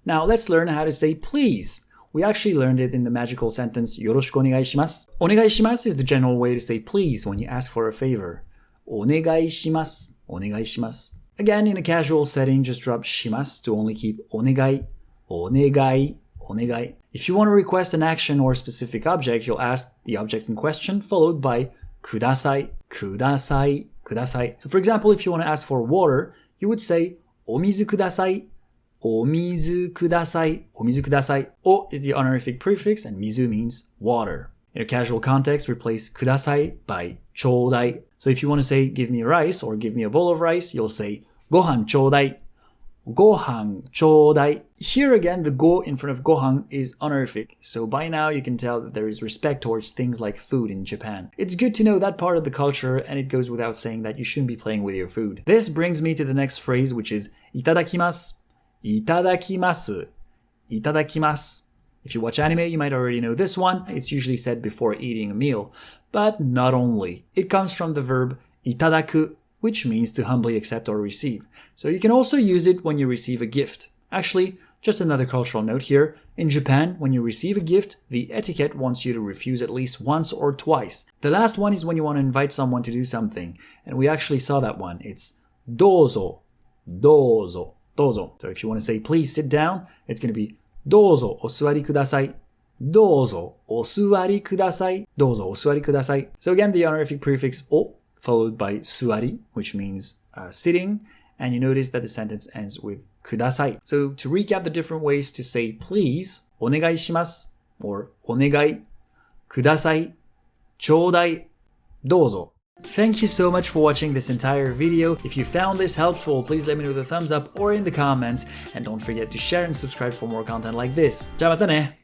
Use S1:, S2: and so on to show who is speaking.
S1: Now let's learn how to say please. We actually learned it in the magical sentence yoroshiku onegai shimasu. Onegai shimasu is the general way to say please when you ask for a favor. Onegai shimasu, onegai shimasu. Again, in a casual setting, just drop shimasu to only keep onegai, onegai, onegai. If you want to request an action or a specific object, you'll ask the object in question followed by Kudasai, Kudasai, Kudasai. So for example, if you want to ask for water, you would say Omizu kudasai, Omizu kudasai, Omizu kudasai. O is the honorific prefix and mizu means water. In a casual context, replace kudasai by Choudai. So if you want to say give me rice or give me a bowl of rice, you'll say Gohan Choudai, Gohan Choudai. Here again, the go in front of gohan is honorific, so by now you can tell that there is respect towards things like food in Japan. It's good to know that part of the culture, and it goes without saying that you shouldn't be playing with your food. This brings me to the next phrase, which is Itadakimasu, Itadakimasu, Itadakimasu. If you watch anime, you might already know this one. It's usually said before eating a meal, but not only. It comes from the verb itadaku, which means to humbly accept or receive. So you can also use it when you receive a gift. Actually, just another cultural note here. In Japan, when you receive a gift, the etiquette wants you to refuse at least once or twice. The last one is when you want to invite someone to do something. And we actually saw that one. It's Douzo, Douzo, Douzo. So if you want to say please sit down, it's going to be Douzo osuari kudasai. Douzo osuari kudasai. Douzo osuari kudasai. So again, the honorific prefix o followed by suari, which means sitting, and you notice that the sentence ends with kudasai. So to recap the different ways to say please, onegai shimasu or onegai, kudasai, choudai, douzo. Thank you so much for watching this entire video. If you found this helpful, please let me know with a thumbs up or in the comments, and don't forget to share and subscribe for more content like this. じゃあまたね!